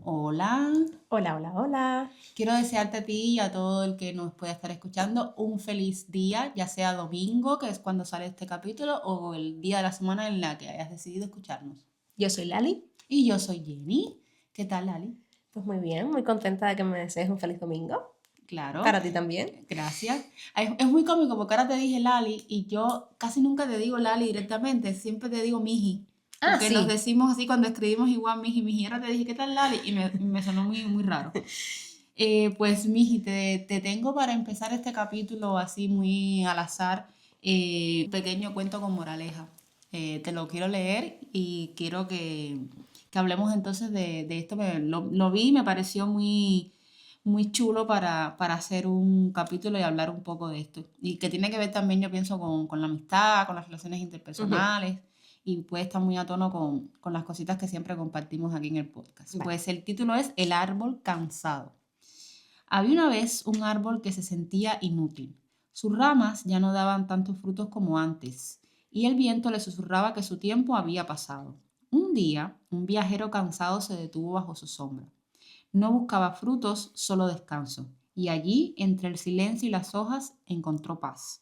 Hola, Hola, hola, hola. quiero desearte a ti y a todo el que nos pueda estar escuchando un feliz día, ya sea domingo, que es cuando sale este capítulo, o el día de la semana en la que hayas decidido escucharnos. Yo soy Lali. Y yo soy Jenny. ¿Qué tal, Lali? Pues muy bien, muy contenta de que me desees un feliz domingo. Claro, Para ti también. gracias. Es muy cómico porque ahora te dije Lali y yo casi nunca te digo Lali directamente, siempre te digo Miji, Ah, porque nos sí. decimos así cuando escribimos igual Miji, Miji. Ahora te dije, ¿qué tal, Lali? Y me sonó muy raro. Pues, Miji, te tengo para empezar este capítulo así muy al azar, un pequeño cuento con moraleja. Te lo quiero leer y quiero que hablemos entonces de esto. Lo vi y me pareció muy chulo para hacer un capítulo y hablar un poco de esto. Y que tiene que ver también, yo pienso, con la amistad, con las relaciones Ujú. interpersonales y puede estar muy a tono con las cositas que siempre compartimos aquí en el podcast. Vale. Pues el título es El árbol cansado. Había una vez un árbol que se sentía inútil. Sus ramas ya no daban tantos frutos como antes, y el viento le susurraba que su tiempo había pasado. Un día, un viajero cansado se detuvo bajo su sombra. No buscaba frutos, solo descanso, y allí, entre el silencio y las hojas, encontró paz.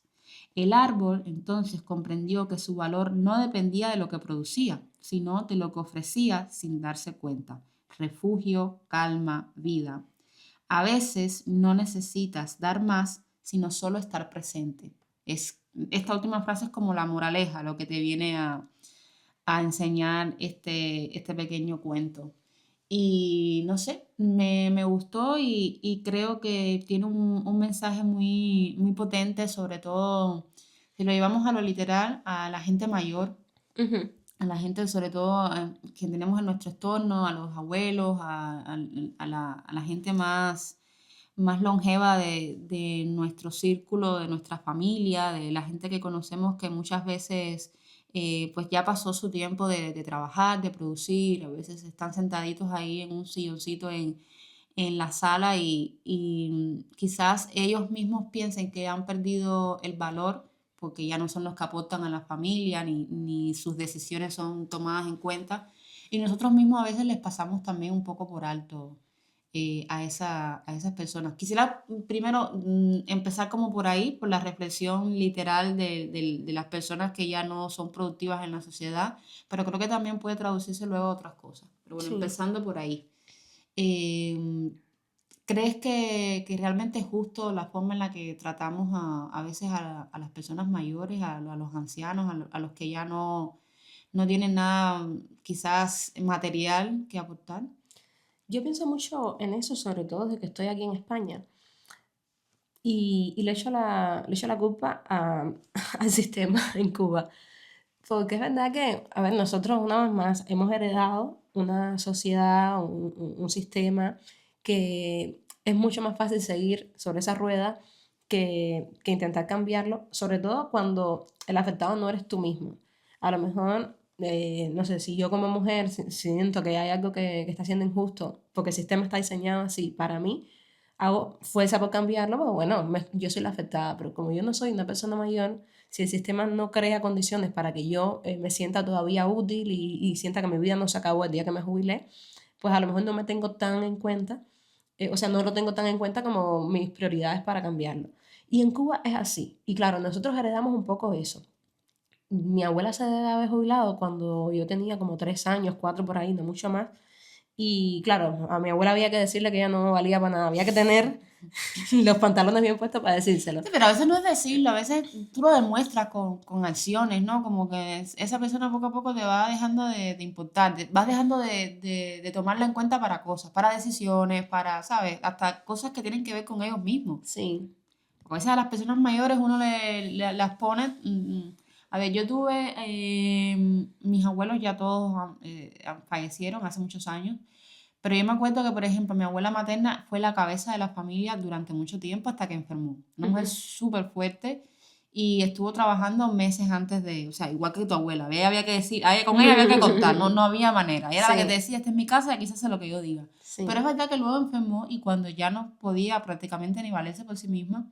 El árbol entonces comprendió que su valor no dependía de lo que producía, sino de lo que ofrecía sin darse cuenta. Refugio, calma, vida. A veces no necesitas dar más, sino solo estar presente. Esta última frase es como la moraleja, lo que te viene a enseñar este pequeño cuento. Y no sé, me gustó y creo que tiene un mensaje muy potente, sobre todo si lo llevamos a lo literal, a la gente mayor, Ujú. a la gente sobre todo que tenemos en nuestro entorno, a los abuelos, a la gente más longeva de nuestro círculo, de nuestra familia, de la gente que conocemos que muchas veces pues ya pasó su tiempo de trabajar, de producir, a veces están sentaditos ahí en un silloncito en la sala y quizás ellos mismos piensen que han perdido el valor porque ya no son los que aportan a la familia ni sus decisiones son tomadas en cuenta. Y nosotros mismos a veces les pasamos también un poco por alto a esas personas. Quisiera primero empezar como por ahí, por la reflexión literal de las personas que ya no son productivas en la sociedad, pero creo que también puede traducirse luego a otras cosas. Pero bueno, Sí. empezando por ahí. Em, ¿Crees que realmente es justo la forma en la que tratamos a veces a las personas mayores, a los ancianos, a los que ya no tienen nada quizás material que aportar? Yo pienso mucho en eso, sobre todo desde que estoy aquí en España. Y le echo la culpa al sistema en Cuba. Porque es verdad que, a ver, nosotros una vez más hemos heredado una sociedad, un sistema que es mucho más fácil seguir sobre esa rueda que intentar cambiarlo, sobre todo cuando el afectado no eres tú mismo. A lo mejor, no sé, si yo como mujer siento que hay algo que está siendo injusto porque el sistema está diseñado así para mí, hago fuerza por cambiarlo, pues bueno, yo soy la afectada, pero como yo no soy una persona mayor, si el sistema no crea condiciones para que yo me sienta todavía útil y sienta que mi vida no se acabó el día que me jubilé, pues a lo mejor no me tengo tan en cuenta, o sea, no lo tengo tan en cuenta como mis prioridades para cambiarlo. Y en Cuba es así. Y claro, nosotros heredamos un poco eso. Mi abuela se debe haber jubilado cuando yo tenía como 3 años, 4 por ahí, no mucho más. Y claro, a mi abuela había que decirle que ella no valía para nada. Había que tener los pantalones bien puestos para decírselo. Sí, pero a veces no es decirlo, a veces tú lo demuestras con acciones, ¿no? Como que esa persona poco a poco te va dejando de importar, vas dejando de tomarla en cuenta para cosas, para decisiones, para, ¿sabes? Hasta cosas que tienen que ver con ellos mismos. Sí. Porque a veces a las personas mayores uno las pone. A ver, yo tuve, mis abuelos ya todos fallecieron hace muchos años, pero yo me acuerdo que, por ejemplo, mi abuela materna fue la cabeza de la familia durante mucho tiempo hasta que enfermó. Una mujer Ujú. súper fuerte y estuvo trabajando meses antes de, o sea, igual que tu abuela, ¿ve? Había que decir, con ella había que contar, no había manera. Ella era la que te Sí, decía, esta es mi casa y aquí se hace lo que yo diga. Pero es sí. verdad que luego enfermó y cuando ya no podía prácticamente ni valerse por sí misma,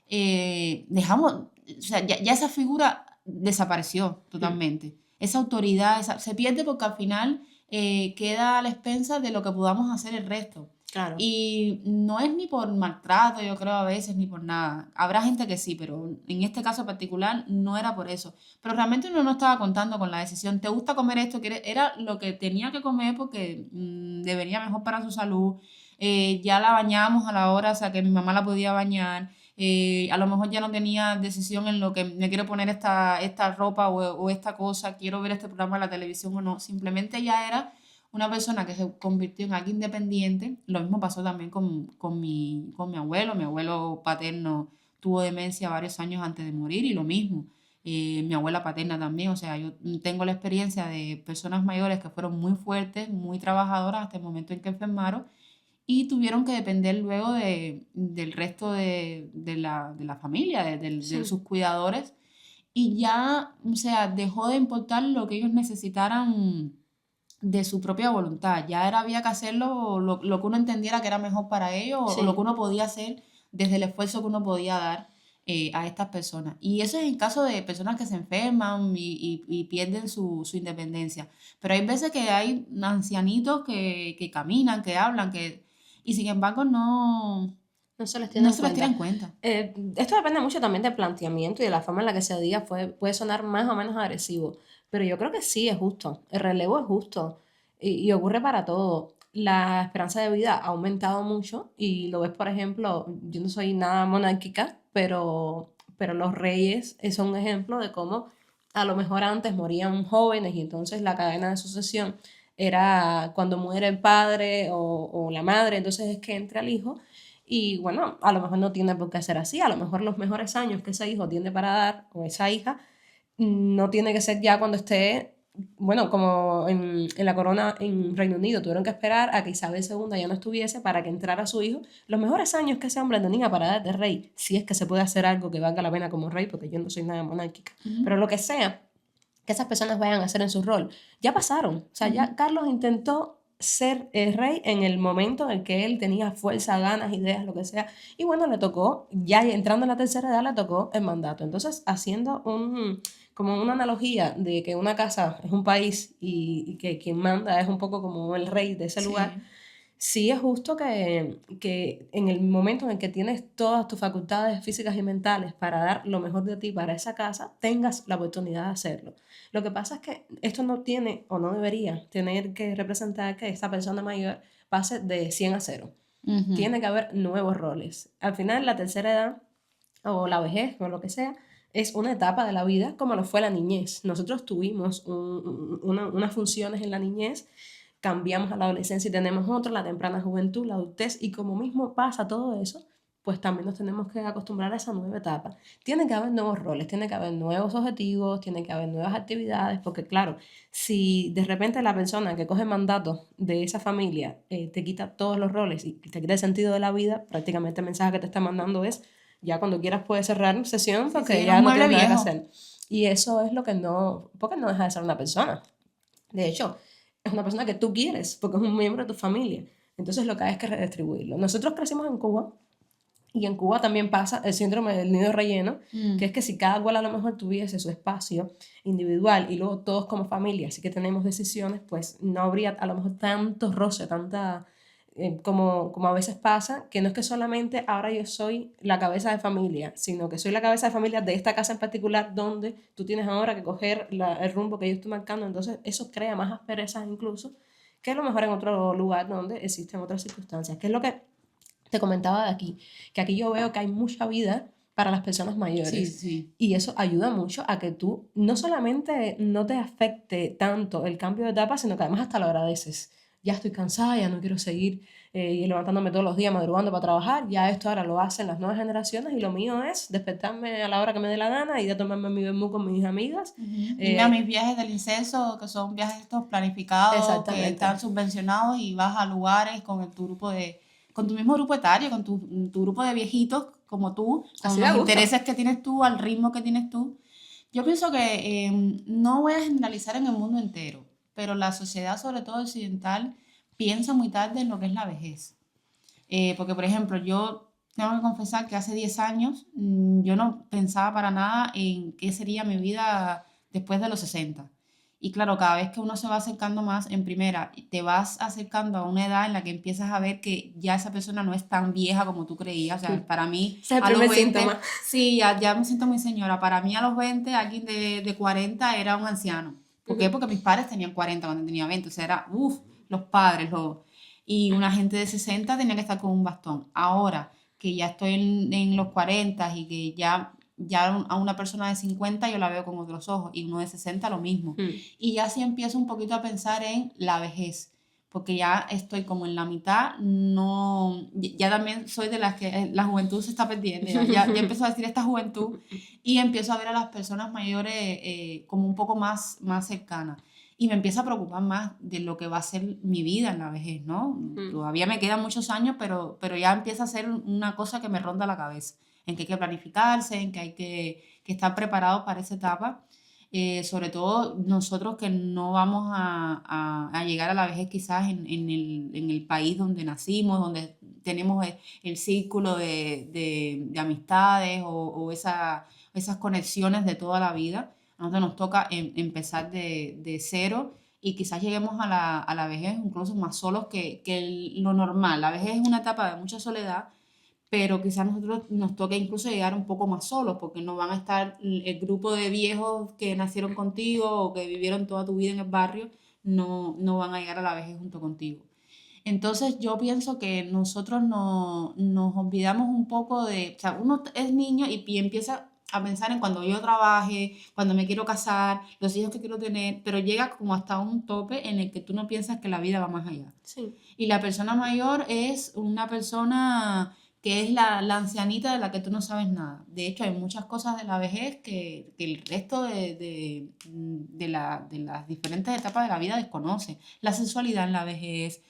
dejamos, o sea, ya esa figura desapareció Mm. totalmente. Esa autoridad se pierde porque al final queda a la expensa de lo que podamos hacer el resto. Claro. Y no es ni por maltrato, yo creo a veces, ni por nada. Habrá gente que sí, pero en este caso particular no era por eso. Pero realmente uno no estaba contando con la decisión. ¿Te gusta comer esto? Era lo que tenía que comer porque devenía mejor para su salud. Ya la bañábamos a la hora, o sea que mi mamá la podía bañar. A lo mejor ya no tenía decisión en lo que me quiero poner esta ropa o esta cosa, quiero ver este programa en la televisión o no. Simplemente ya era una persona que se convirtió en alguien independiente. Lo mismo pasó también con mi abuelo. Mi abuelo paterno tuvo demencia varios años antes de morir y lo mismo. Mi abuela paterna también. O sea, yo tengo la experiencia de personas mayores que fueron muy fuertes, muy trabajadoras hasta el momento en que enfermaron y tuvieron que depender luego del resto de la familia, de Sí. sus cuidadores. Y ya, o sea, dejó de importar lo que ellos necesitaran de su propia voluntad. Ya era, había que hacerlo lo que uno entendiera que era mejor para ellos o lo que Sí. uno podía hacer desde el esfuerzo que uno podía dar a estas personas. Y eso es en caso de personas que se enferman y pierden su independencia. Pero hay veces que hay ancianitos que caminan, que hablan, y sin embargo No se les tiene no en se les tira cuenta. en cuenta. Esto depende mucho también del planteamiento y de la forma en la que se diga. Puede sonar más o menos agresivo, pero yo creo que sí es justo. El relevo es justo y ocurre para todo. La esperanza de vida ha aumentado mucho y lo ves, por ejemplo, yo no soy nada monárquica, pero los reyes son un ejemplo de cómo a lo mejor antes morían jóvenes y entonces la cadena de sucesión era cuando muere el padre o la madre, entonces es que entra el hijo y bueno, a lo mejor no tiene por qué ser así, a lo mejor los mejores años que ese hijo tiene para dar o esa hija no tiene que ser ya cuando esté, bueno, como en la corona en Reino Unido, tuvieron que esperar a que Isabel II ya no estuviese para que entrara su hijo. Los mejores años que ese hombre tenía para dar de rey, si es que se puede hacer algo que valga la pena como rey, porque yo no soy nada monárquica, Ujú, pero lo que sea que esas personas vayan a hacer en su rol. Ya pasaron. O sea, ujú. ya Carlos intentó ser el rey en el momento en el que él tenía fuerza, ganas, ideas, lo que sea. Y bueno, le tocó, ya entrando en la tercera edad, le tocó el mandato. Entonces, haciendo como una analogía de que una casa es un país y que quien manda es un poco como el rey de ese lugar, Sí. sí es justo que en el momento en el que tienes todas tus facultades físicas y mentales para dar lo mejor de ti para esa casa, tengas la oportunidad de hacerlo. Lo que pasa es que esto no tiene o no debería tener que representar que esta persona mayor pase de 100 a 0. Ujú. Tiene que haber nuevos roles. Al final, la tercera edad o la vejez o lo que sea, es una etapa de la vida como lo fue la niñez. Nosotros tuvimos unas funciones en la niñez, cambiamos a la adolescencia y tenemos otra, la temprana juventud, la adultez, y como mismo pasa todo eso, pues también nos tenemos que acostumbrar a esa nueva etapa. Tiene que haber nuevos roles, tiene que haber nuevos objetivos, tiene que haber nuevas actividades, porque claro, si de repente la persona que coge mandato de esa familia te quita todos los roles y te quita el sentido de la vida, prácticamente el mensaje que te está mandando es ya cuando quieras puedes cerrar sesión Sí, sí, porque era ya un no mueble tienes nada que viejo. hacer. Y eso es lo que no, porque no deja de ser una persona. De hecho, es una persona que tú quieres porque es un miembro de tu familia. Entonces lo que hay es que redistribuirlo. Nosotros crecimos en Cuba y en Cuba también pasa el síndrome del nido relleno, que Mm. es que si cada cual a lo mejor tuviese su espacio individual y luego todos como familia, así que tenemos decisiones, pues no habría a lo mejor tanto roce, tanta como a veces pasa, que no es que solamente ahora yo soy la cabeza de familia, sino que soy la cabeza de familia de esta casa en particular donde tú tienes ahora que coger el rumbo que yo estoy marcando, entonces eso crea más asperezas incluso que a lo mejor en otro lugar donde existen otras circunstancias, que es lo que te comentaba de aquí, que aquí yo veo que hay mucha vida para las personas Sí, mayores sí. y eso ayuda mucho a que tú no solamente no te afecte tanto el cambio de etapa, sino que además hasta lo agradeces. Ya estoy cansada, ya no quiero seguir levantándome todos los días, madrugando para trabajar, ya esto ahora lo hacen las nuevas generaciones y lo mío es despertarme a la hora que me dé la gana, ir a tomarme mi vermú con mis amigas. Ujú. Irme a mis eh, viajes del incenso, que son viajes estos planificados, que están exactamente. subvencionados y vas a lugares con tu mismo grupo etario, con tu grupo de viejitos como tú, con Así da los gusto. intereses que tienes tú, al ritmo que tienes tú. Yo pienso que no voy a generalizar en el mundo entero, pero la sociedad, sobre todo occidental, piensa muy tarde en lo que es la vejez. Porque, por ejemplo, yo tengo que confesar que hace 10 años yo no pensaba para nada en qué sería mi vida después de los 60. Y claro, cada vez que uno se va acercando más, en primera, te vas acercando a una edad en la que empiezas a ver que ya esa persona no es tan vieja como tú creías. O sea, para mí, Ese es el a los primer 20 síntoma. sí, ya me siento muy señora. Para mí, a los 20 alguien de 40 era un anciano. ¿Por qué? Ujú. Porque mis padres tenían 40 cuando tenía 20. O sea, era, uff, los padres. Y una gente de 60 tenía que estar con un bastón. Ahora que ya estoy en los 40 y que ya a una persona de 50 yo la veo con otros ojos y uno de 60 lo mismo. Mm. Y ya sí empiezo un poquito a pensar en la vejez, porque ya estoy como en la mitad, no, ya también soy de las que la juventud se está perdiendo, ya empiezo a decir esta juventud y empiezo a ver a las personas mayores como un poco más cercanas. Y me empieza a preocupar más de lo que va a ser mi vida en la vejez, ¿no? Mm. Todavía me quedan muchos años, pero ya empieza a ser una cosa que me ronda la cabeza en que hay que planificarse, en que hay que estar preparados para esa etapa. Sobre todo nosotros que no vamos a llegar a la vejez quizás en el país donde nacimos, donde tenemos el círculo de amistades o esas conexiones de toda la vida. A nosotros nos toca empezar de cero y quizás lleguemos a la vejez incluso más solos que lo normal. La vejez es una etapa de mucha soledad, pero quizás nosotros nos toque incluso llegar un poco más solos, porque no van a estar el grupo de viejos que nacieron contigo o que vivieron toda tu vida en el barrio, no van a llegar a la vejez junto contigo. Entonces yo pienso que nosotros nos olvidamos un poco o sea, uno es niño y empieza a pensar en cuando yo trabaje, cuando me quiero casar, los hijos que quiero tener, pero llega como hasta un tope en el que tú no piensas que la vida va más allá. Sí. Y la persona mayor es una persona que es la ancianita de la que tú no sabes nada. De hecho, hay muchas cosas de la vejez que el resto de las diferentes etapas de la vida desconoce. La sexualidad en la vejez,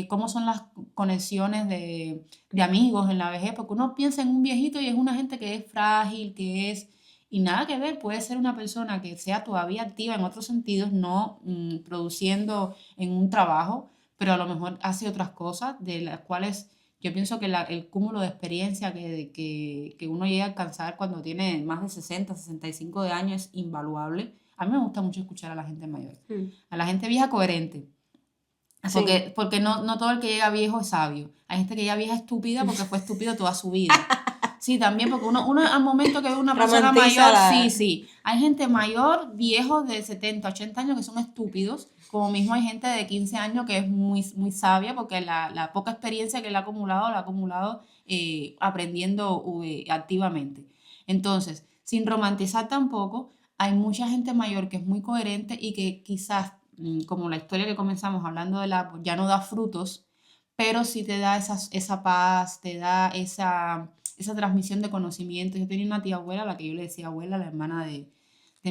cómo son las conexiones de amigos en la vejez, porque uno piensa en un viejito y es una gente que es frágil, que es... Y nada que ver, puede ser una persona que sea todavía activa en otros sentidos, no produciendo en un trabajo, pero a lo mejor hace otras cosas de las cuales yo pienso que el cúmulo de experiencia que uno llega a alcanzar cuando tiene más de 60, 65 de años es invaluable. A mí me gusta mucho escuchar a la gente mayor, Mm. a la gente vieja coherente, Sí. porque no todo el que llega viejo es sabio. Hay gente que llega vieja estúpida porque fue estúpido toda su vida. Sí, también, porque uno al momento que ve una persona Romantiza mayor, sí, la... sí. Hay gente mayor, viejos de 70 80 años que son estúpidos, como mismo hay gente de 15 años que es muy sabia, porque la poca experiencia que él ha acumulado, la ha acumulado aprendiendo activamente. Entonces, sin romantizar tampoco, hay mucha gente mayor que es muy coherente y que quizás, como la historia que comenzamos hablando de la, ya no da frutos, pero sí te da esa paz, te da esa transmisión de conocimiento. Yo tenía una tía abuela, a la que yo le decía abuela, la hermana de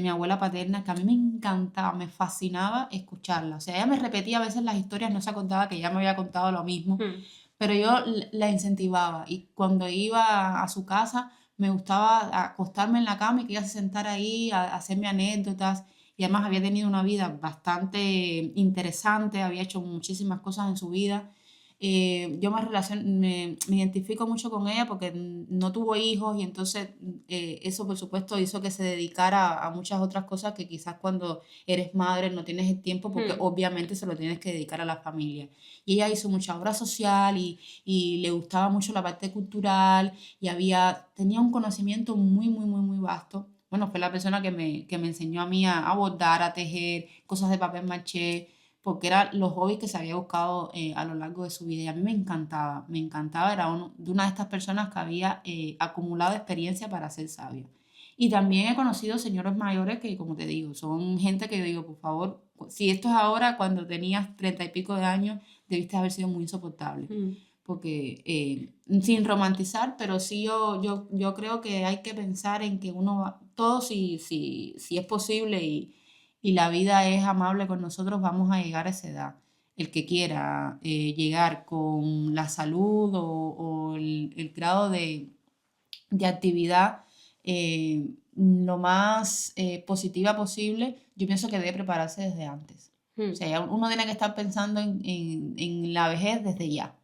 mi abuela paterna, que a mí me encantaba, me fascinaba escucharla. O sea, ella me repetía a veces las historias, no se acordaba que ella me había contado lo mismo, Mm. pero yo la incentivaba y cuando iba a su casa me gustaba acostarme en la cama y que ella se sentara ahí a hacerme anécdotas. Y además había tenido una vida bastante interesante, había hecho muchísimas cosas en su vida. Yo me identifico mucho con ella porque no tuvo hijos y entonces eso por supuesto hizo que se dedicara a muchas otras cosas que quizás cuando eres madre no tienes el tiempo porque Mm. obviamente se lo tienes que dedicar a la familia. Y ella hizo mucha obra social y le gustaba mucho la parte cultural y tenía un conocimiento muy vasto. Bueno, fue la persona que me enseñó a mí a bordar, a tejer, cosas de papel maché, porque eran los hobbies que se había buscado a lo largo de su vida. Y a mí me encantaba, era de una de estas personas que había acumulado experiencia para ser sabio. Y también he conocido señores mayores que, como te digo, son gente que yo digo, por favor, si esto es ahora, cuando tenías 30 y pico de años, debiste haber sido muy insoportable. Mm. Porque, sin romantizar, pero sí yo creo que hay que pensar en que todo si es posible y la vida es amable con nosotros, vamos a llegar a esa edad. El que quiera llegar con la salud o el grado de actividad lo más positiva posible, yo pienso que debe prepararse desde antes. O Mm. sea, uno tiene que estar pensando en la vejez desde ya.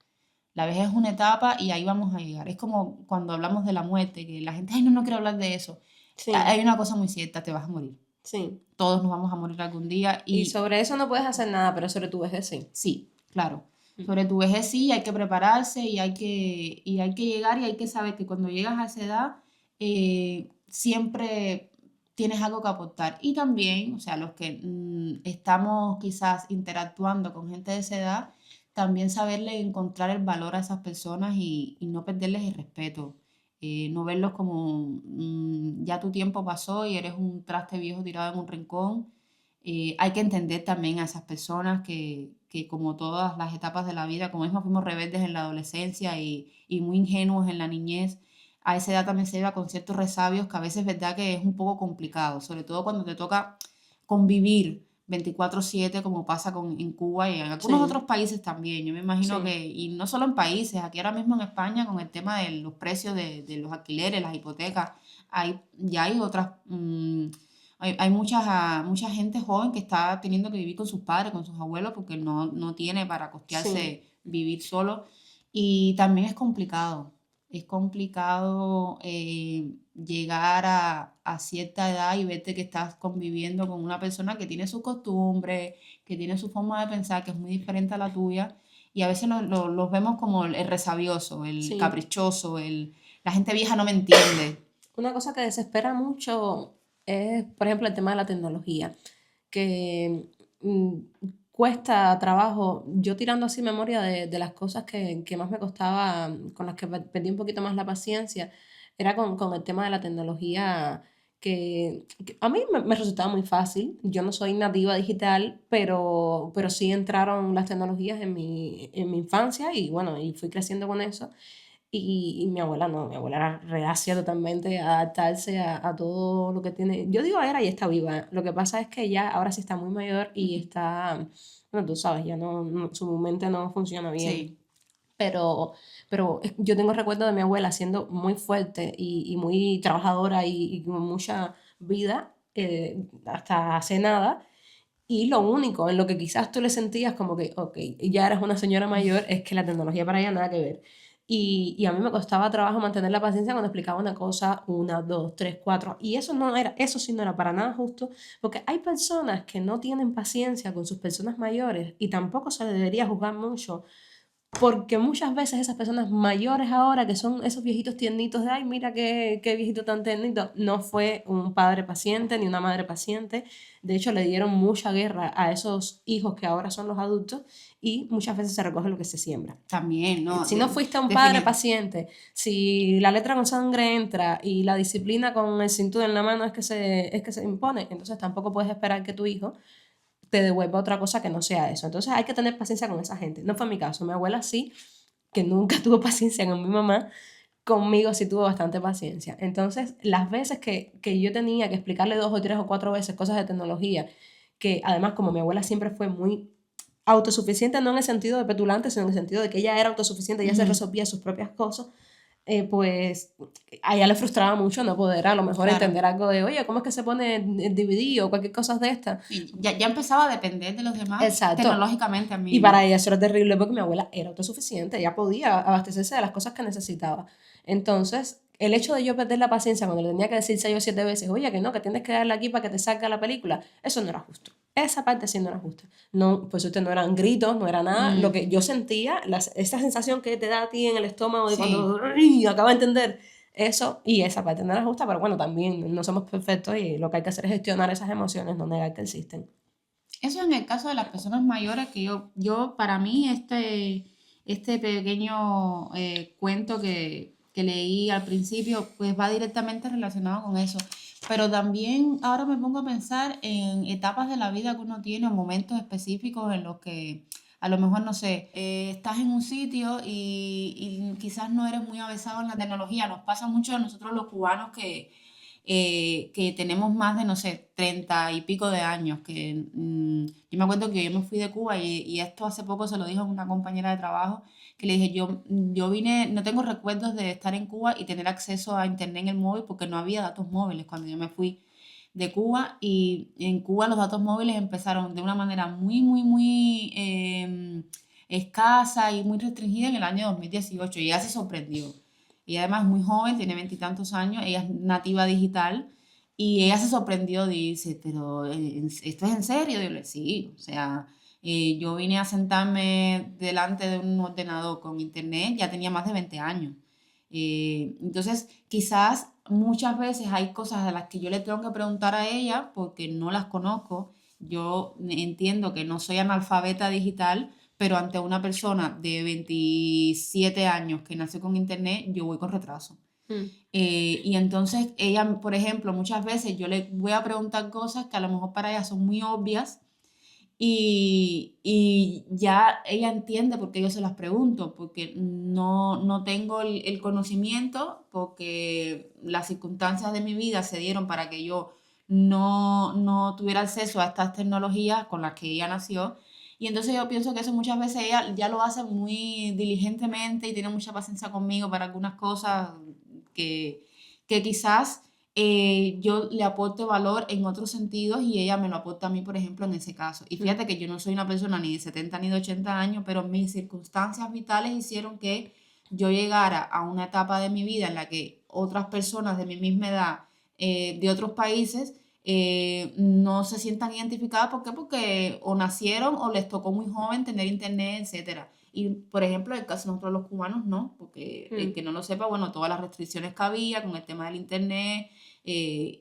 La vejez es una etapa y ahí vamos a llegar. Es como cuando hablamos de la muerte, que la gente, ay, no quiero hablar de eso. Sí. Hay una cosa muy cierta, te vas a morir. Sí. Todos nos vamos a morir algún día Y y sobre eso no puedes hacer nada, pero sobre tu vejez sí. sí, claro. Mm. Sobre tu vejez sí, hay que prepararse y hay que llegar y hay que saber que cuando llegas a esa edad siempre tienes algo que aportar. Y también, o sea, los que estamos quizás interactuando con gente de esa edad, también saberle encontrar el valor a esas personas y no perderles el respeto. No verlos como ya tu tiempo pasó y eres un traste viejo tirado en un rincón. Hay que entender también a esas personas que como todas las etapas de la vida, como mismo fuimos rebeldes en la adolescencia y muy ingenuos en la niñez, a esa edad también se lleva con ciertos resabios que a veces es verdad que es un poco complicado, sobre todo cuando te toca convivir 24/7 como pasa en Cuba y en algunos Sí, otros países también. Yo me imagino sí, que, y no solo en países, aquí ahora mismo en España con el tema de los precios de los alquileres, las hipotecas, ya hay otras hay mucha gente joven que está teniendo que vivir con sus padres, con sus abuelos, porque no tiene para sí. costearse vivir solo. Y también es complicado. Es complicado llegar a cierta edad y verte que estás conviviendo con una persona que tiene sus costumbres, que tiene su forma de pensar, que es muy diferente a la tuya. Y a veces los vemos como el resabioso, el Sí. caprichoso, la gente vieja no me entiende. Una cosa que desespera mucho es, por ejemplo, el tema de la tecnología, que cuesta trabajo. Yo tirando así memoria de las cosas que más me costaba, con las que perdí un poquito más la paciencia, era con el tema de la tecnología, que a mí me resultaba muy fácil. Yo no soy nativa digital, pero sí entraron las tecnologías en mi infancia y bueno, y fui creciendo con eso. Y mi abuela no, mi abuela era reacia totalmente a adaptarse a todo lo que tiene. Yo digo era y está viva. Lo que pasa es que ella ahora sí está muy mayor y Ujú. está, bueno, tú sabes, ya su mente no funciona bien. Sí, Pero yo tengo recuerdo de mi abuela siendo muy fuerte y muy trabajadora y con mucha vida, hasta hace nada. Y lo único en lo que quizás tú le sentías como que, ok, ya eres una señora mayor, es que la tecnología para ella nada que ver. Y a mí me costaba trabajo mantener la paciencia cuando explicaba una cosa, una, dos, tres, cuatro. Y eso sí no era para nada justo, porque hay personas que no tienen paciencia con sus personas mayores y tampoco se les debería juzgar mucho porque muchas veces esas personas mayores ahora, que son esos viejitos tiernitos de, ay, mira qué viejito tan tiernito, no fue un padre paciente ni una madre paciente. De hecho, le dieron mucha guerra a esos hijos que ahora son los adultos y muchas veces se recoge lo que se siembra. también, ¿no? Si no fuiste un padre Definit- paciente, si la letra con sangre entra y la disciplina con el cinturón en la mano es que se impone, entonces tampoco puedes esperar que tu hijo te devuelva otra cosa que no sea eso. Entonces hay que tener paciencia con esa gente. No fue mi caso. Mi abuela sí, que nunca tuvo paciencia con mi mamá, conmigo sí tuvo bastante paciencia. Entonces, las veces que yo tenía que explicarle 2 o 3 o 4 veces cosas de tecnología, que además como mi abuela siempre fue muy autosuficiente, no en el sentido de petulante, sino en el sentido de que ella era autosuficiente, ella se Ujú, resolvía sus propias cosas, pues a ella le frustraba mucho no poder a lo mejor claro. entender algo de, oye, ¿cómo es que se pone el DVD o cualquier cosa de esta? Sí, ya empezaba a depender de los demás Exacto. tecnológicamente a Y mí, para ¿no? ella eso era terrible porque mi abuela era autosuficiente, ella podía abastecerse de las cosas que necesitaba. Entonces, el hecho de yo perder la paciencia cuando le tenía que decir 6 o 7 veces, oye, que no, que tienes que darle aquí para que te salga la película, eso no era justo. Esa parte sí no era justa. No, pues usted no eran gritos, no era nada. Lo Mm, que yo sentía, esa sensación que te da a ti en el estómago de sí. cuando ¡ay! Acabo de entender eso, y esa parte no era justa, pero bueno, también no somos perfectos y lo que hay que hacer es gestionar esas emociones, no negar que existen. Eso en el caso de las personas mayores, que para mí, este pequeño cuento que leí al principio, pues va directamente relacionado con eso. Pero también ahora me pongo a pensar en etapas de la vida que uno tiene, o momentos específicos en los que a lo mejor, no sé, estás en un sitio y quizás no eres muy avesado en la tecnología. Nos pasa mucho a nosotros los cubanos que tenemos más de, no sé, 30 y pico de años, yo me acuerdo que yo me fui de Cuba y esto hace poco se lo dijo a una compañera de trabajo, que le dije, yo vine, no tengo recuerdos de estar en Cuba y tener acceso a internet en el móvil porque no había datos móviles cuando yo me fui de Cuba y en Cuba los datos móviles empezaron de una manera muy escasa y muy restringida en el año 2018 y ella se sorprendió. Y además es muy joven, tiene veintitantos años, ella es nativa digital Y ella se sorprendió, dice, pero ¿esto es en serio? Y yo le sí, o sea, yo vine a sentarme delante de un ordenador con internet, ya tenía más de 20 años. Entonces, quizás muchas veces hay cosas a las que yo le tengo que preguntar a ella porque no las conozco. Yo entiendo que no soy analfabeta digital, pero ante una persona de 27 años que nació con internet, yo voy con retraso. Mm. Y entonces ella, por ejemplo, muchas veces yo le voy a preguntar cosas que a lo mejor para ella son muy obvias y ya ella entiende por qué yo se las pregunto, porque no tengo el conocimiento, porque las circunstancias de mi vida se dieron para que yo no tuviera acceso a estas tecnologías con las que ella nació. Y entonces yo pienso que eso muchas veces ella ya lo hace muy diligentemente y tiene mucha paciencia conmigo para algunas cosas que, que quizás yo le aporte valor en otros sentidos y ella me lo aporta a mí, por ejemplo, en ese caso. Y Mm. fíjate que yo no soy una persona ni de 70 ni de 80 años, pero mis circunstancias vitales hicieron que yo llegara a una etapa de mi vida en la que otras personas de mi misma edad, de otros países, no se sientan identificadas. ¿Por qué? Porque o nacieron o les tocó muy joven tener internet, etcétera. Y, por ejemplo, en el caso de nosotros los cubanos, no, porque el Mm. que no lo sepa, bueno, todas las restricciones que había con el tema del internet,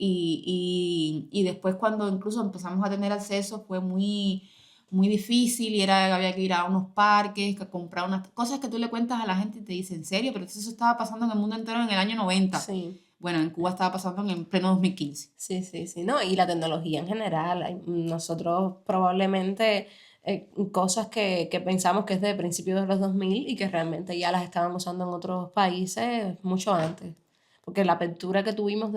y después cuando incluso empezamos a tener acceso fue muy difícil y había que ir a unos parques, que comprar unas cosas que tú le cuentas a la gente y te dice, ¿en serio? Pero eso estaba pasando en el mundo entero en el año 90. Sí. Bueno, en Cuba estaba pasando en pleno 2015. Sí, sí, sí, no, y la tecnología en general, nosotros probablemente cosas que pensamos que es de principios de los 2000 y que realmente ya las estaban usando en otros países mucho antes, porque la apertura que tuvimos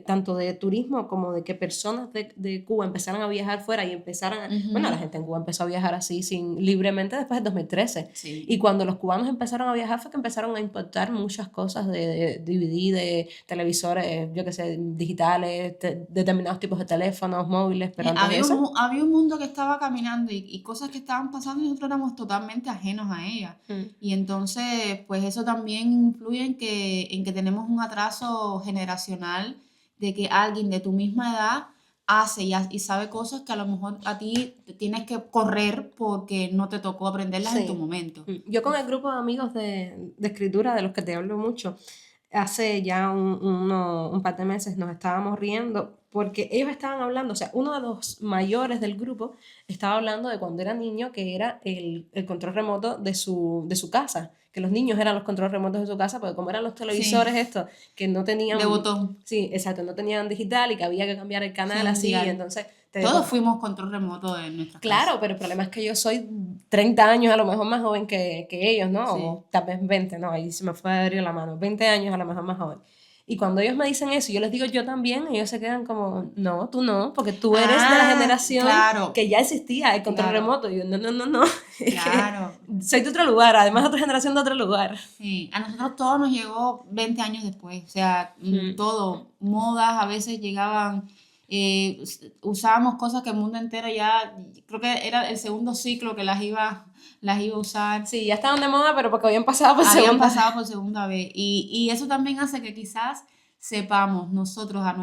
tanto de turismo como de que personas de Cuba empezaran a viajar fuera y empezaran bueno, la Ujú. gente en Cuba empezó a viajar así libremente después del 2013. Y Sí. cuando los cubanos empezaron a viajar fue que empezaron a importar muchas cosas de DVD, de televisores, yo qué sé, digitales, determinados tipos de teléfonos móviles, pero antes de eso, Había un mundo que estaba caminando y cosas que estaban pasando y nosotros éramos totalmente ajenos a ella. mm, Y entonces, pues eso también influye en que tenemos un atraso generacional de que alguien de tu misma edad hace y sabe cosas que a lo mejor a ti te tienes que correr porque no te tocó aprenderlas en tu sí. momento. Yo con el grupo de amigos de escritura de los que te hablo mucho, hace ya un par de meses nos estábamos riendo porque ellos estaban hablando, o sea, uno de los mayores del grupo estaba hablando de cuando era niño, que era el control remoto de su casa, que los niños eran los controles remotos de su casa, porque como eran los Sí, televisores estos, que no de tenían, botón. sí, exacto, no tenían digital y que había que cambiar el Sí, canal un así, y dial. entonces Todos fuimos control remoto en nuestras claro, casas. pero el problema es que yo soy 30 años a lo mejor más joven que ellos, ¿no? Sí. O tal vez 20, no, ahí se me fue a abrir la mano, 20 años a lo mejor más joven. Y cuando ellos me dicen eso, y yo les digo yo también, ellos se quedan como, no, tú no, porque tú eres de la Ah, generación claro, que ya existía el control claro, remoto. Y yo, no, no, no, no, es que claro. soy de otro lugar, además otra generación de otro lugar. Sí, a nosotros todo nos llegó 20 años después, o sea, Mm, todo, modas a veces llegaban, usábamos cosas que el mundo entero ya, creo que era el segundo ciclo que las iba a usar, sí, ya estaban de moda, pero porque habían pasado por habían segunda pasado vez. por segunda vez. Y eso también hace que quizás sepamos nosotros a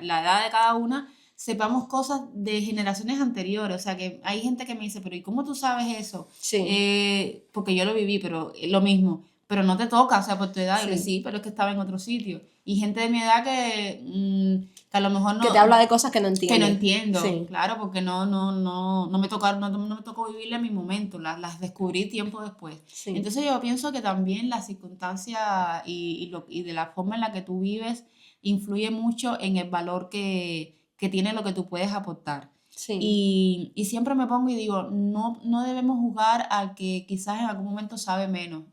la edad de cada una, sepamos cosas de generaciones anteriores. O sea, que hay gente que me dice, pero ¿y cómo tú sabes eso? Sí, Porque yo lo viví, pero lo mismo. Pero no te toca, o sea, por tu edad. Yo le sí. sí, pero es que estaba en otro sitio. Y gente de mi edad que a lo mejor Que te habla no, de cosas que no que no entiende. entiendo, Sí, claro, porque no me tocaron, no me tocó vivirle en mi momento, las descubrí tiempo después. sí, Entonces yo pienso que también la circunstancia y de la forma en la que tú vives influye mucho en el valor que tiene lo que tú puedes aportar. sí. Y siempre me pongo y digo, no debemos juzgar al que quizás en algún momento sabe menos.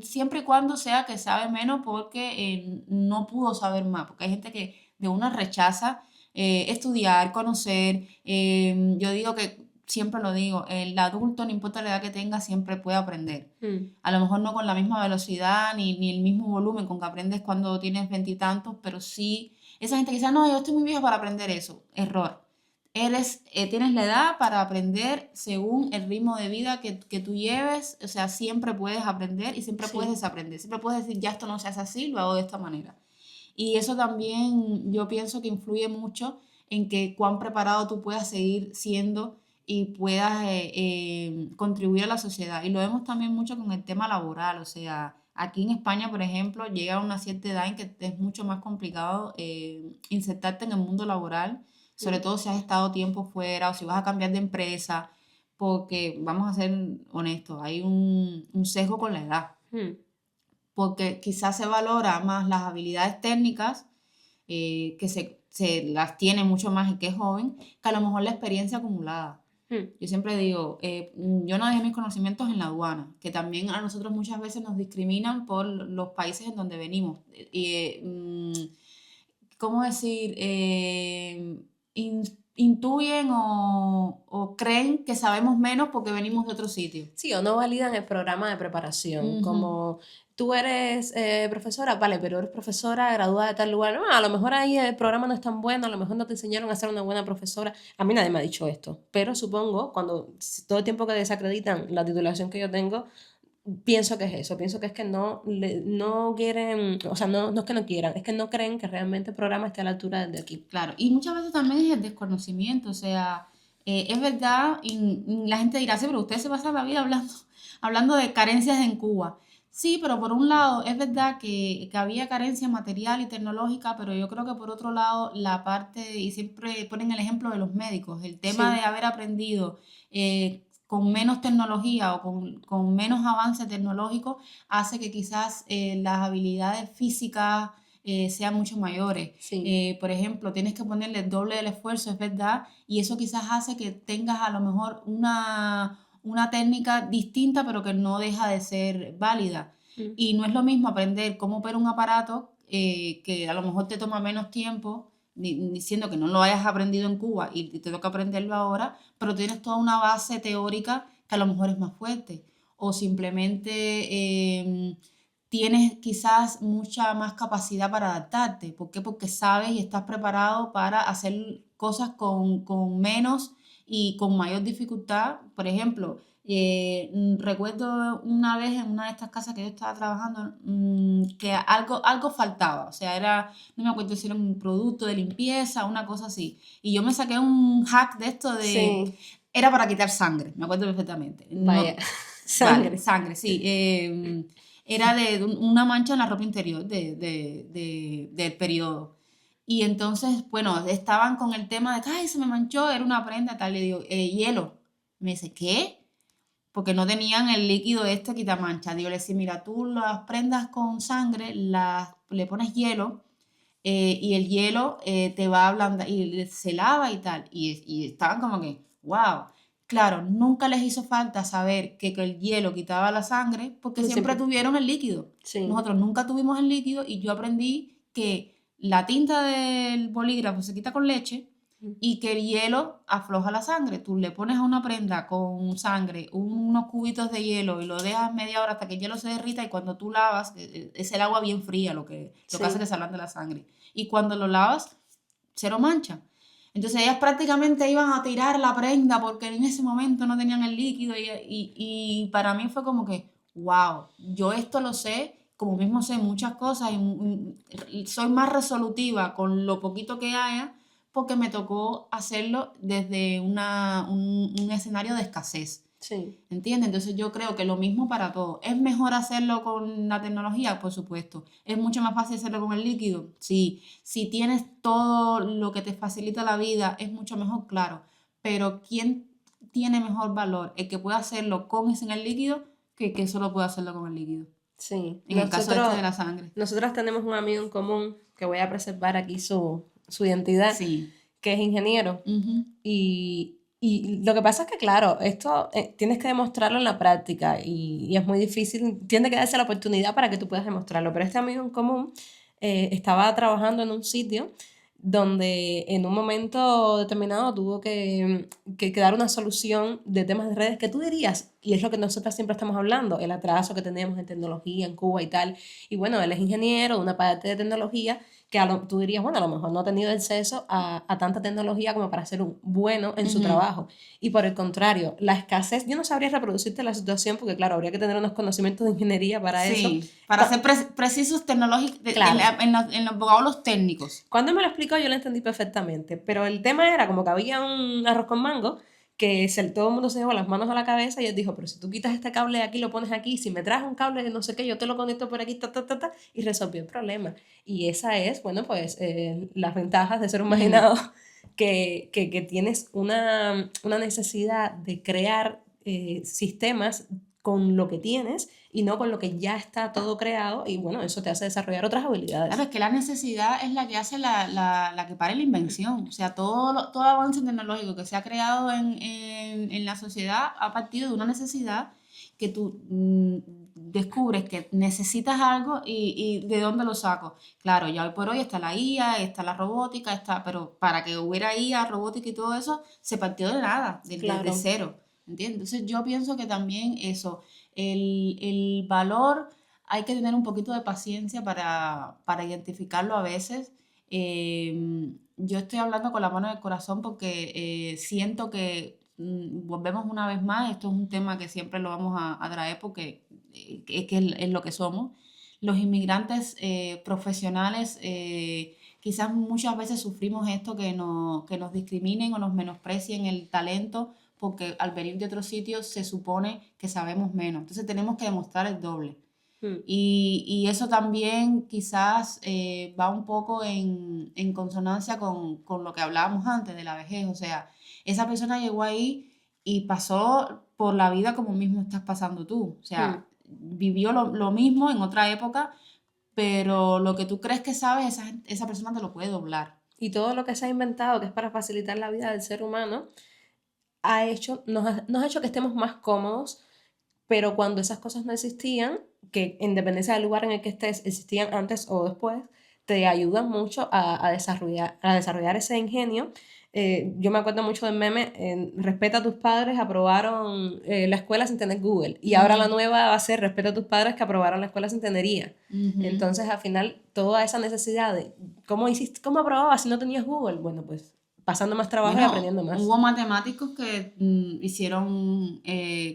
Siempre y cuando sea que sabe menos porque no pudo saber más, porque hay gente que de una rechaza estudiar, conocer. Yo digo que, siempre lo digo, el adulto, no importa la edad que tenga, siempre puede aprender. Mm, A lo mejor no con la misma velocidad ni el mismo volumen con que aprendes cuando tienes veintitantos, pero sí, esa gente que dice, "Ah, no, yo estoy muy vieja para aprender eso". Error. Tienes la edad para aprender según el ritmo de vida que tú lleves, o sea, siempre puedes aprender y siempre puedes sí, desaprender, siempre puedes decir, ya esto no se hace así, lo hago de esta manera. Y eso también yo pienso que influye mucho en que cuán preparado tú puedas seguir siendo y puedas contribuir a la sociedad. Y lo vemos también mucho con el tema laboral, o sea, aquí en España, por ejemplo, llega a una cierta edad en que es mucho más complicado insertarte en el mundo laboral, sobre Mm, todo si has estado tiempo fuera o si vas a cambiar de empresa, porque vamos a ser honestos, hay un sesgo con la edad, mm. porque quizás se valora más las habilidades técnicas, que se las tiene mucho más el que es joven, que a lo mejor la experiencia acumulada. Mm. Yo siempre digo, yo no dejé mis conocimientos en la aduana, que también a nosotros muchas veces nos discriminan por los países en donde venimos. ¿Cómo decir? Intuyen o creen que sabemos menos porque venimos de otro sitio. Sí, o no validan el programa de preparación, Ujú. como tú eres profesora, vale, pero eres profesora graduada de tal lugar, no, a lo mejor ahí el programa no es tan bueno, a lo mejor no te enseñaron a ser una buena profesora. A mí nadie me ha dicho esto, pero supongo, todo el tiempo que desacreditan la titulación que yo tengo, pienso que es eso, pienso que es que no quieren, o sea, no es que no quieran, es que no creen que realmente el programa esté a la altura de aquí. Claro, y muchas veces también es el desconocimiento, o sea, es verdad, y la gente dirá, sí, pero usted se pasa la vida hablando, hablando de carencias en Cuba. Sí, pero por un lado es verdad que había carencia material y tecnológica, pero yo creo que por otro lado la parte, y siempre ponen el ejemplo de los médicos, el tema de Sí, haber aprendido con menos tecnología o con menos avance tecnológico hace que quizás las habilidades físicas sean mucho mayores. sí, Por ejemplo, tienes que ponerle el doble del esfuerzo, es verdad, y eso quizás hace que tengas a lo mejor una técnica distinta, pero que no deja de ser válida. mm, Y no es lo mismo aprender cómo operar un aparato, que a lo mejor te toma menos tiempo, diciendo que no lo hayas aprendido en Cuba y te toca aprenderlo ahora, pero tienes toda una base teórica que a lo mejor es más fuerte. O simplemente tienes quizás mucha más capacidad para adaptarte. ¿Por qué? Porque sabes y estás preparado para hacer cosas con menos y con mayor dificultad. Por ejemplo, recuerdo una vez en una de estas casas que yo estaba trabajando, que algo faltaba. O sea, no me acuerdo si era un producto de limpieza, una cosa así. Y yo me saqué un hack de esto sí, era para quitar sangre, me acuerdo perfectamente. vaya, No, sangre. sangre, sí. Era de una mancha en la ropa interior del periodo. Y entonces, bueno, estaban con el tema de que, ay, se me manchó, era una prenda, tal. Le digo, hielo. Me dice, ¿qué? Porque no tenían el líquido este quitamancha. Digo, le decía, mira, tú las prendas con sangre, le pones hielo y el hielo te va a ablandar y se lava y tal. Y estaban como que, wow. Claro, nunca les hizo falta saber que el hielo quitaba la sangre porque Tú siempre siempre, tuvieron el líquido. sí. Nosotros nunca tuvimos el líquido y yo aprendí que la tinta del bolígrafo se quita con leche y que el hielo afloja la sangre. Tú le pones a una prenda con sangre unos cubitos de hielo y lo dejas media hora hasta que el hielo se derrita y cuando tú lavas, es el agua bien fría lo que hace que Sí, se ablande la sangre. Y cuando lo lavas, cero mancha. Entonces ellas prácticamente iban a tirar la prenda porque en ese momento no tenían el líquido y para mí fue como que, wow, yo esto lo sé, como mismo sé muchas cosas y soy más resolutiva con lo poquito que haya porque me tocó hacerlo desde un escenario de escasez. sí, ¿Entiendes? Entonces yo creo que lo mismo para todo. ¿Es mejor hacerlo con la tecnología? Por supuesto. ¿Es mucho más fácil hacerlo con el líquido? Sí. Si tienes todo lo que te facilita la vida, es mucho mejor, claro. Pero ¿quién tiene mejor valor? ¿El que puede hacerlo con y sin el líquido que el que solo puede hacerlo con el líquido? sí. En el caso este de la sangre. Nosotras tenemos un amigo en común que voy a preservar aquí su identidad, Sí. que es ingeniero. Ujú. Y lo que pasa es que, claro, esto tienes que demostrarlo en la práctica y es muy difícil, tiene que darse la oportunidad para que tú puedas demostrarlo. Pero este amigo en común estaba trabajando en un sitio donde en un momento determinado tuvo que dar una solución de temas de redes que tú dirías, y es lo que nosotras siempre estamos hablando, el atraso que tenemos en tecnología en Cuba y tal. Y bueno, él es ingeniero de una parte de tecnología que tú dirías, bueno, a lo mejor no ha tenido acceso a tanta tecnología como para ser un bueno en su Ujú. trabajo. Y por el contrario, la escasez, yo no sabría reproducirte la situación porque, claro, habría que tener unos conocimientos de ingeniería para eso. Sí, para ser precisos tecnológicos Claro, en los vocablos técnicos. cuando me lo explicó yo lo entendí perfectamente, pero el tema era como que había un arroz con mango que todo el mundo se llevó las manos a la cabeza y él dijo, pero si tú quitas este cable de aquí, lo pones aquí, si me traes un cable de no sé qué, yo te lo conecto por aquí, ta, ta, ta, ta, y resolvió el problema. Y esa es, bueno, pues las ventajas de ser un Ujú. marginado, que tienes una necesidad de crear sistemas con lo que tienes y no con lo que ya está todo creado y bueno, eso te hace desarrollar otras Claro, habilidades. es que la necesidad es la que hace la que pare la invención. O sea, todo avance tecnológico que se ha creado en la sociedad ha partido de una necesidad que tú descubres que necesitas algo y de dónde lo saco. Claro, ya hoy por hoy está la IA, está la robótica, pero para que hubiera IA, robótica y todo eso, se partió de nada, de Claro. cero. ¿Entiendes? Entonces yo pienso que también eso, el valor hay que tener un poquito de paciencia para identificarlo a veces. Yo estoy hablando con la mano del corazón porque siento que volvemos una vez más, esto es un tema que siempre lo vamos a traer porque es lo que somos. Los inmigrantes profesionales, quizás muchas veces sufrimos esto que nos discriminen o nos menosprecien el talento porque al venir de otros sitios se supone que sabemos menos. Entonces tenemos que demostrar el doble. Mm. Y eso también quizás va un poco en consonancia con lo que hablábamos antes de la vejez. O sea, esa persona llegó ahí y pasó por la vida como mismo estás pasando tú. O Mm. sea, vivió lo mismo en otra época, pero lo que tú crees que sabes, esa persona te lo puede doblar. Y todo lo que se ha inventado, que es para facilitar la vida del ser humano, nos ha hecho que estemos más cómodos, pero cuando esas cosas no existían, que en dependencia del lugar en el que estés, existían antes o después, te ayudan mucho a desarrollar ese ingenio. Yo me acuerdo mucho del meme, respeta a tus padres, aprobaron la escuela sin tener Google, y ahora la Ujú, nueva va a ser respeta a tus padres que aprobaron la escuela sin tener IA. ujú. Entonces, al final, toda esa necesidad de cómo aprobabas si no tenías Google, bueno, pues pasando más trabajo y Bueno, aprendiendo más. hubo matemáticos que hicieron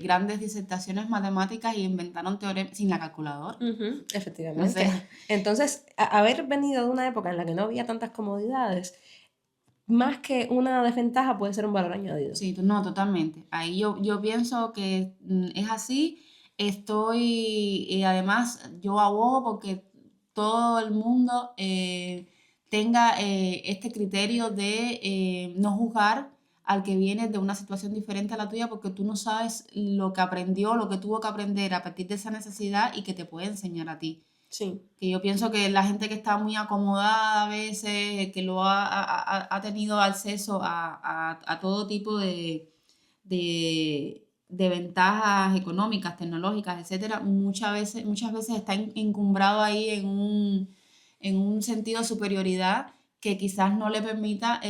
grandes disertaciones matemáticas y inventaron teoremas sin la calculadora. Ujú, O efectivamente. sea, Entonces, haber venido de una época en la que no había tantas comodidades, más que una desventaja, puede ser un valor añadido. sí, no, totalmente. Ahí yo pienso que es así. Además, yo abogo porque todo el mundo tenga este criterio de no juzgar al que viene de una situación diferente a la tuya porque tú no sabes lo que aprendió, lo que tuvo que aprender a partir de esa necesidad y que te puede enseñar a ti. Sí. Que yo pienso que la gente que está muy acomodada a veces, que ha tenido acceso a todo tipo de ventajas económicas, tecnológicas, etcétera, muchas veces está encumbrado ahí en un sentido de superioridad que quizás no le permita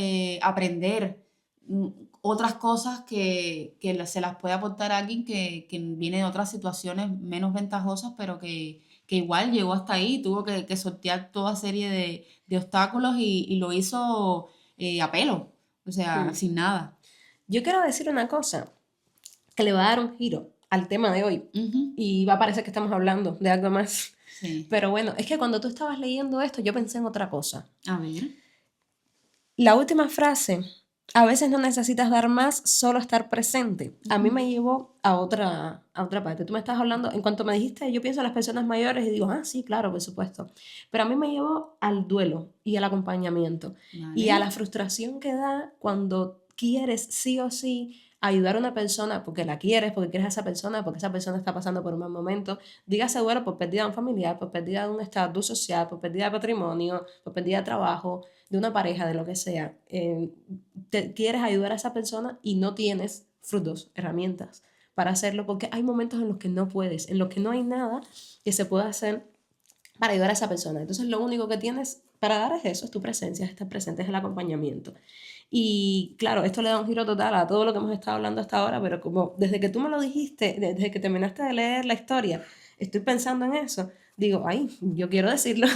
aprender mm, otras cosas se las puede aportar a alguien que viene de otras situaciones menos ventajosas, pero que igual llegó hasta ahí, tuvo que sortear toda serie de obstáculos y lo hizo a pelo, o sea, Mm. sin nada. Yo quiero decir una cosa que le va a dar un giro al tema de hoy Ujú, y va a parecer que estamos hablando de algo más. sí, Pero bueno, es que cuando tú estabas leyendo esto, yo pensé en otra cosa. a ver. La última frase, a veces no necesitas dar más, solo estar presente. A mí Ujú, me llevó a otra parte. Tú me estás hablando, en cuanto me dijiste, yo pienso en las personas mayores y digo, ah, sí, claro, por supuesto. Pero a mí me llevó al duelo y al acompañamiento y a vale. la frustración que da cuando quieres sí o sí ayudar a una persona porque la quieres, porque quieres a esa persona, porque esa persona está pasando por un mal momento. Dígase duelo por pérdida de un familiar, por pérdida de un estatus social, por pérdida de patrimonio, por pérdida de trabajo, de una pareja, de lo que sea, quieres ayudar a esa persona y no tienes frutos, herramientas para hacerlo, porque hay momentos en los que no puedes, en los que no hay nada que se pueda hacer para ayudar a esa persona. Entonces lo único que tienes para dar es eso, es tu presencia, es estar presente, es el acompañamiento. Y claro, esto le da un giro total a todo lo que hemos estado hablando hasta ahora, pero como desde que tú me lo dijiste, desde que terminaste de leer la historia, estoy pensando en eso, digo, ay, yo quiero decirlo,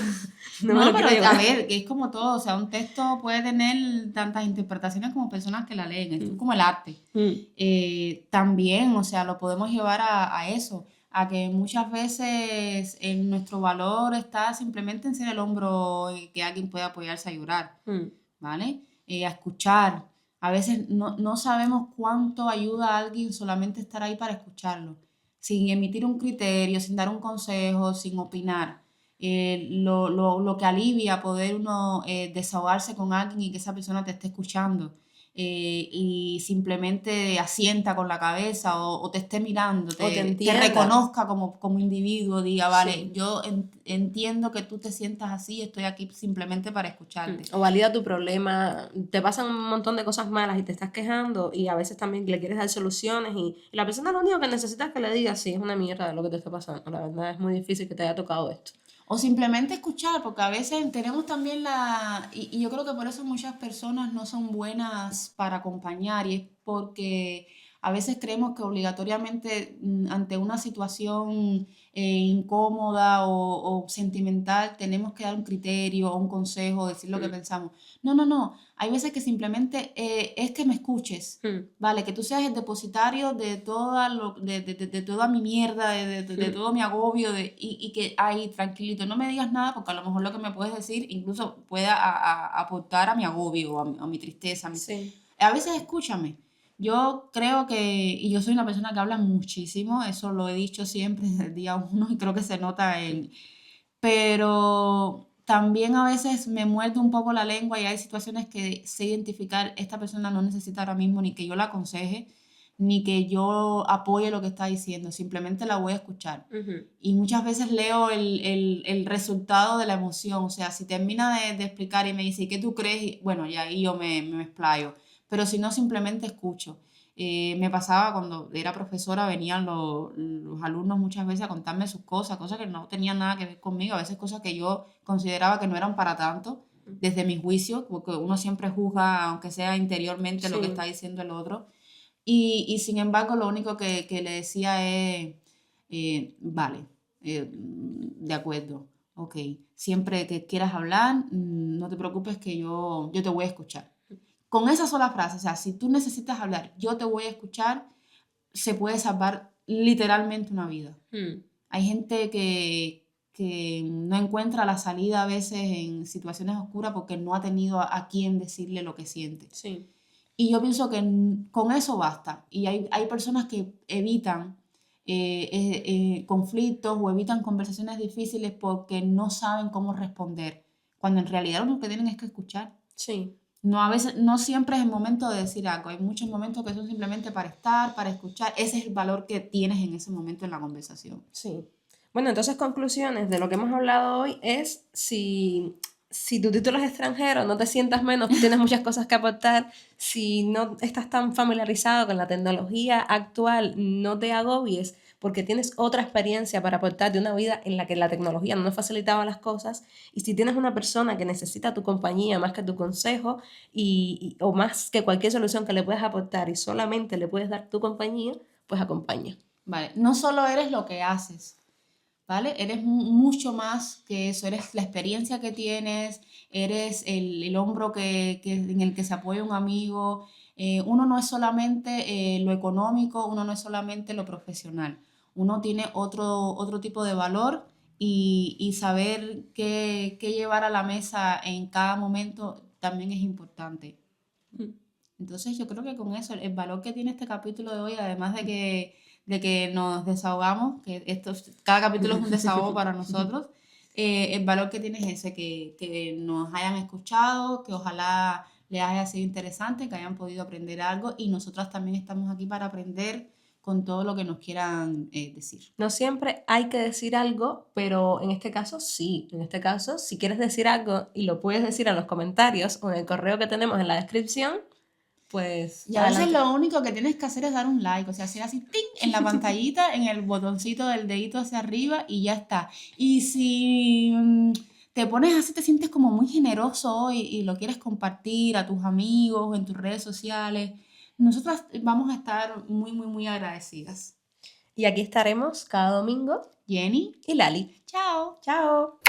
no me No, lo pero quiero a llevar. ver, que es como todo, o sea, un texto puede tener tantas interpretaciones como personas que la leen, esto es como el arte. Mm, También, o sea, lo podemos llevar a eso, a que muchas veces nuestro valor está simplemente en ser el hombro que alguien puede apoyarse a llorar, mm. ¿vale? A escuchar. A veces no sabemos cuánto ayuda a alguien solamente estar ahí para escucharlo, sin emitir un criterio, sin dar un consejo, sin opinar. Lo que alivia poder uno desahogarse con alguien y que esa persona te esté escuchando y simplemente asienta con la cabeza o te esté mirando, O te te entienda. reconozca como individuo, diga, vale, Sí. yo entiendo que tú te sientas así, estoy aquí simplemente para escucharte. O valida tu problema. Te pasan un montón de cosas malas y te estás quejando y a veces también le quieres dar soluciones y la persona lo único que necesita es que le diga, sí, es una mierda lo que te está pasando. La verdad es muy difícil que te haya tocado esto. O simplemente escuchar, porque a veces tenemos también y yo creo que por eso muchas personas no son buenas para acompañar, y es porque a veces creemos que obligatoriamente ante una situación incómoda o sentimental tenemos que dar un criterio o un consejo, decir lo que Mm, pensamos. No, no, no. Hay veces que simplemente es que me escuches. mm, Vale, que tú seas el depositario de de toda mi mierda, de mm. todo mi agobio, y que ahí, tranquilito, no me digas nada, porque a lo mejor lo que me puedes decir incluso pueda aportar a mi agobio, a mi tristeza. Sí. A veces escúchame. Yo creo y yo soy una persona que habla muchísimo, eso lo he dicho siempre desde el día uno y creo que se nota Mm, pero también a veces me muerde un poco la lengua y hay situaciones que sé identificar, esta persona no necesita ahora mismo ni que yo la aconseje, ni que yo apoye lo que está diciendo, simplemente la voy a escuchar. ujú. Y muchas veces leo el resultado de la emoción, o sea, si termina de explicar y me dice, ¿y qué tú crees? Y, bueno, y ahí yo me explayo, pero si no, simplemente escucho. Me pasaba cuando era profesora, venían los alumnos muchas veces a contarme sus cosas que no tenían nada que ver conmigo, a veces cosas que yo consideraba que no eran para tanto, desde mi juicio, porque uno siempre juzga, aunque sea interiormente, lo que está Sí. diciendo el otro. Y sin embargo, lo único que le decía es, vale, de acuerdo, ok, siempre que quieras hablar, no te preocupes que yo te voy a escuchar. Con esa sola frase, o sea, si tú necesitas hablar, yo te voy a escuchar, se puede salvar literalmente una vida. Mm, Hay gente que no encuentra la salida a veces en situaciones oscuras porque no ha tenido a quien decirle lo que siente. sí. Y yo pienso que con eso basta. Y hay personas que evitan conflictos o evitan conversaciones difíciles porque no saben cómo responder, cuando en realidad lo que tienen es que escuchar. Sí. No, a veces, no siempre es el momento de decir algo. Hay muchos momentos que son simplemente para estar, para escuchar. Ese es el valor que tienes en ese momento en la conversación. Sí. Bueno, entonces conclusiones de lo que hemos hablado hoy es si tu título es extranjero, no te sientas menos, tú tienes muchas cosas que aportar. Si no estás tan familiarizado con la tecnología actual, no te agobies porque tienes otra experiencia para aportar de una vida en la que la tecnología no nos facilitaba las cosas. Y si tienes una persona que necesita tu compañía más que tu consejo o más que cualquier solución que le puedas aportar y solamente le puedes dar tu compañía, pues acompaña. Vale, no solo eres lo que haces, ¿vale? Eres mucho más que eso, eres la experiencia que tienes, eres el hombro en el que se apoya un amigo. Uno no es solamente lo económico, uno no es solamente lo profesional, uno tiene otro tipo de valor y saber qué llevar a la mesa en cada momento también es importante. Mm. Entonces yo creo que con eso, el valor que tiene este capítulo de hoy, además de que nos desahogamos, cada capítulo es un desahogo para nosotros, el valor que tiene es ese, que nos hayan escuchado, que ojalá les haya sido interesante, que hayan podido aprender algo y nosotras también estamos aquí para aprender con todo lo que nos quieran decir. No siempre hay que decir algo, pero en este caso sí. En este caso, si quieres decir algo y lo puedes decir en los comentarios o en el correo que tenemos en la descripción, pues Y a veces adelante. lo único que tienes que hacer es dar un like, o sea, hacer así, ¡ting! En la pantallita, en el botoncito del dedito hacia arriba y ya está. Y si te pones así, te sientes como muy generoso hoy y lo quieres compartir a tus amigos o en tus redes sociales, nosotras vamos a estar muy, muy, muy agradecidas. Y aquí estaremos cada domingo. Jenny, Y Lali. chao. Chao.